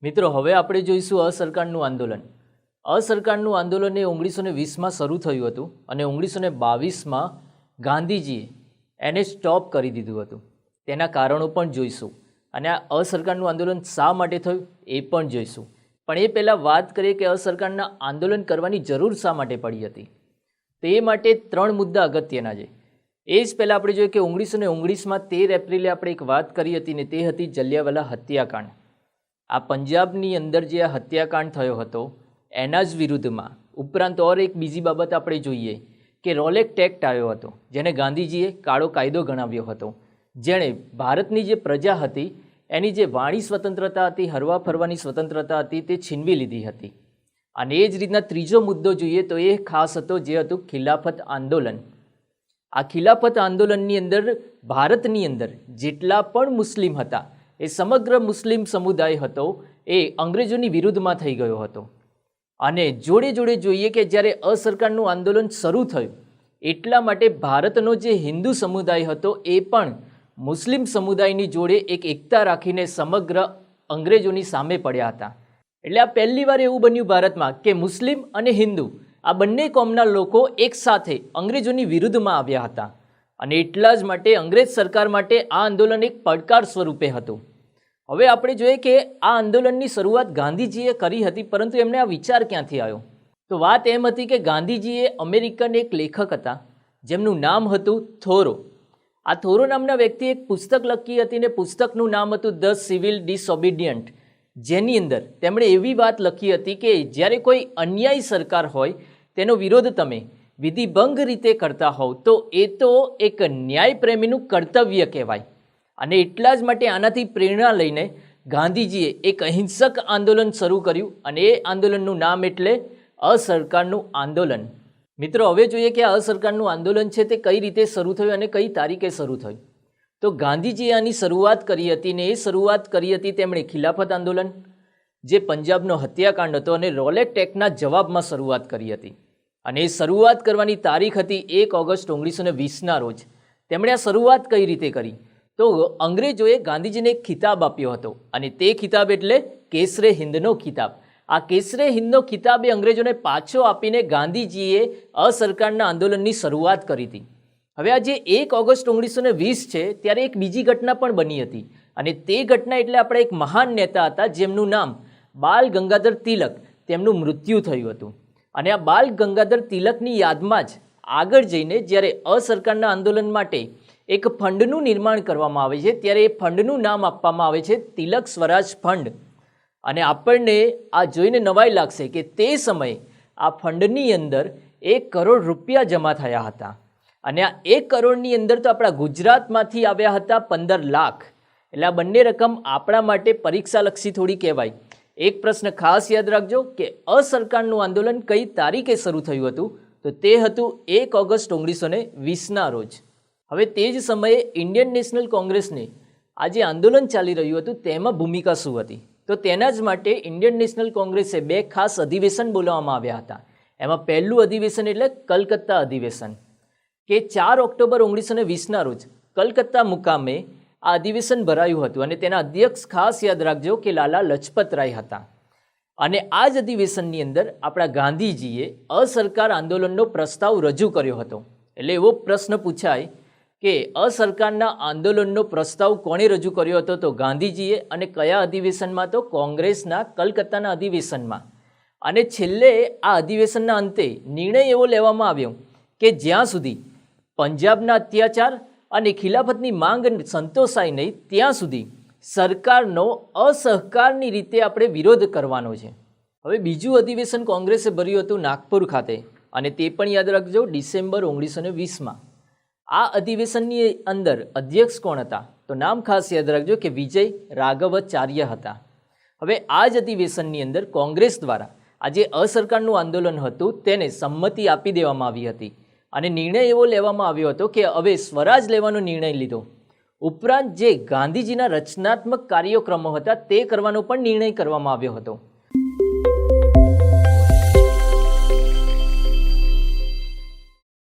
મિત્રો હવે આપણે જોઈશું અસરકારનું આંદોલન. અસરકારનું આંદોલન એ 1920માં શરૂ થયું હતું અને 1922માં ગાંધીજીએ એને સ્ટોપ કરી દીધું હતું. તેના કારણો પણ જોઈશું અને આ અસરકારનું આંદોલન શા માટે થયું એ પણ જોઈશું. પણ એ પહેલાં વાત કરીએ કે અસરકારના આંદોલન કરવાની જરૂર શા માટે પડી હતી. તો એ માટે 3 મુદ્દા અગત્યના છે. એ જ પહેલાં આપણે જોઈએ કે 1919માં 13 એપ્રિલે આપણે એક વાત કરી હતી ને તે હતી જલિયાવાલા હત્યાકાંડ. આ પંજાબની અંદર જે આ હત્યાકાંડ થયો હતો એના જ વિરુદ્ધમાં ઉપરાંત ઓર એક બીજી બાબત આપણે જોઈએ કે રોલેક્ટ એક્ટ આવ્યો હતો, જેને ગાંધીજીએ કાળો કાયદો ગણાવ્યો હતો, જેણે ભારતની જે પ્રજા હતી એની જે વાણી સ્વતંત્રતા હતી, હરવા ફરવાની સ્વતંત્રતા હતી તે છીનવી લીધી હતી. અને એ જ રીતના ત્રીજો મુદ્દો જોઈએ તો એ ખાસ હતો જે હતું ખિલાફત આંદોલન. આ ખિલાફત આંદોલનની અંદર ભારતની અંદર જેટલા પણ મુસ્લિમ હતા એ સમગ્ર મુસ્લિમ સમુદાય હતો એ અંગ્રેજોની વિરુદ્ધમાં થઈ ગયો હતો. અને જોડે જોડે જોઈએ કે જ્યારે અસરકારનું આંદોલન શરૂ થયું એટલા માટે ભારતનો જે હિન્દુ સમુદાય હતો એ પણ મુસ્લિમ સમુદાયની જોડે એક એકતા રાખીને સમગ્ર અંગ્રેજોની સામે પડ્યા હતા. એટલે આ પહેલી વાર એવું બન્યું ભારતમાં કે મુસ્લિમ અને હિન્દુ આ બંને કોમના લોકો એક સાથે અંગ્રેજોની વિરુદ્ધમાં આવ્યા હતા. અને એટલા જ માટે અંગ્રેજ સરકાર માટે આ આંદોલન એક પડકાર સ્વરૂપે હતું. હવે આપણે જોઈએ કે આ આંદોલનની શરૂઆત ગાંધીજીએ કરી હતી, પરંતુ એમને આ વિચાર ક્યાંથી આવ્યો? તો વાત એમ હતી કે ગાંધીજીએ અમેરિકન એક લેખક હતા જેમનું નામ હતું થોરો. આ થોરો નામના વ્યક્તિએ એક પુસ્તક લખી હતી ને પુસ્તકનું નામ હતું ધ સિવિલ ડિસઓબિડિયન્ટ, જેની અંદર તેમણે એવી વાત લખી હતી કે જ્યારે કોઈ અન્યાયી સરકાર હોય તેનો વિરોધ તમે વિધિભંગ રીતે કરતા હોવ તો એ તો એક ન્યાયપ્રેમીનું કર્તવ્ય કહેવાય. અને એટલા જ માટે આનાથી પ્રેરણા લઈને ગાંધીજીએ એક અહિંસક આંદોલન શરૂ કર્યું અને એ આંદોલનનું નામ એટલે અસરકારનું આંદોલન. મિત્રો હવે જોઈએ કે આ અસરકારનું આંદોલન છે તે કઈ રીતે શરૂ થયું અને કઈ તારીખે શરૂ થયું. તો ગાંધીજીએ આની શરૂઆત કરી હતી ને એ શરૂઆત કરી હતી તેમણે ખિલાફત આંદોલન, જે પંજાબનો હત્યાકાંડ હતો અને રોલેક્ટ એક્ટના જવાબમાં શરૂઆત કરી હતી. અને એ શરૂઆત કરવાની તારીખ હતી 1 ઓગસ્ટ 1920ના રોજ. તેમણે આ શરૂઆત કઈ રીતે કરી? તો અંગ્રેજોએ ગાંધીજીને એક ખિતાબ આપ્યો હતો અને તે ખિતાબ એટલે કેસરે હિંદનો ખિતાબ. આ કેસરે હિંદનો ખિતાબ એ અંગ્રેજોને પાછો આપીને ગાંધીજીએ અસરકારના આંદોલનની શરૂઆત કરી હતી. હવે આ જે 1 ઓગસ્ટ 1920 છે ત્યારે એક બીજી ઘટના પણ બની હતી અને તે ઘટના એટલે આપણા એક મહાન નેતા હતા જેમનું નામ બાલ ગંગાધર તિલક. તેમનું મૃત્યુ થયું હતું. અને આ બાલ ગંગાધર તિલકની યાદમાં જ આગળ જઈને જ્યારે અસરકારના આંદોલન માટે એક ફંડનું નિર્માણ કરવામાં આવે છે ત્યારે એ ફંડનું નામ આપવામાં આવે છે તિલક સ્વરાજ ફંડ. અને આપણને આ જોઈને નવાઈ લાગશે કે તે સમયે આ ફંડની અંદર 1 કરોડ રૂપિયા જમા થયા હતા. અને આ 1 કરોડની અંદર તો આપણા ગુજરાતમાંથી આવ્યા હતા 15 લાખ. એટલે આ બંને રકમ આપણા માટે પરીક્ષાલક્ષી થોડી કહેવાય. એક પ્રશ્ન ખાસ યાદ રાખજો કે અસરકારનું આંદોલન કઈ તારીખે શરૂ થયું હતું? તો તે હતું 1 ઓગસ્ટ 1920ના રોજ. હવે તે જ સમયે ઇન્ડિયન નેશનલ કોંગ્રેસને આ જે આંદોલન ચાલી રહ્યું હતું તેમાં ભૂમિકા શું હતી? તો તેના જ માટે ઇન્ડિયન નેશનલ કોંગ્રેસે 2 ખાસ અધિવેશન બોલાવવામાં આવ્યા હતા. એમાં પહેલું અધિવેશન એટલે કલકત્તા અધિવેશન, કે 4 ઓક્ટોબર 1920ના રોજ કલકત્તા મુકામે આ અધિવેશન ભરાયું હતું. અને તેના અધ્યક્ષ ખાસ યાદ રાખજો કે લાલા લજપતરાય હતા. અને આ જ અધિવેશનની અંદર આપણા ગાંધીજીએ અસરકાર આંદોલનનો પ્રસ્તાવ રજૂ કર્યો હતો. એટલે એવો પ્રશ્ન પૂછાય કે અસરકારના આંદોલનનો પ્રસ્તાવ કોણે રજૂ કર્યો હતો? તો ગાંધીજીએ. અને કયા અધિવેશનમાં? તો કોંગ્રેસના કલકત્તાના અધિવેશનમાં. અને છેલ્લે આ અધિવેશનના અંતે નિર્ણય એવો લેવામાં આવ્યો કે જ્યાં સુધી પંજાબના અત્યાચાર અને ખિલાફતની માંગ સંતોષાય નહીં ત્યાં સુધી સરકારનો અસહકારની રીતે આપણે વિરોધ કરવાનો છે. હવે બીજું અધિવેશન કોંગ્રેસે ભર્યું હતું નાગપુર ખાતે, અને તે પણ યાદ રાખજો ડિસેમ્બર 1920માં. આ અધિવેશનની અંદર અધ્યક્ષ કોણ હતા? તો નામ ખાસ યાદ રાખજો કે વિજય રાઘવાચાર્ય હતા. હવે આ જ અધિવેશનની અંદર કોંગ્રેસ દ્વારા આ જે અસરકારનું આંદોલન હતું તેને સંમતિ આપી દેવામાં આવી હતી. અને નિર્ણય એવો લેવામાં આવ્યો હતો કે હવે સ્વરાજ લેવાનો નિર્ણય લીધો. ઉપરાંત જે ગાંધીજીના રચનાત્મક કાર્યક્રમો હતા તે કરવાનો પણ નિર્ણય કરવામાં આવ્યો હતો.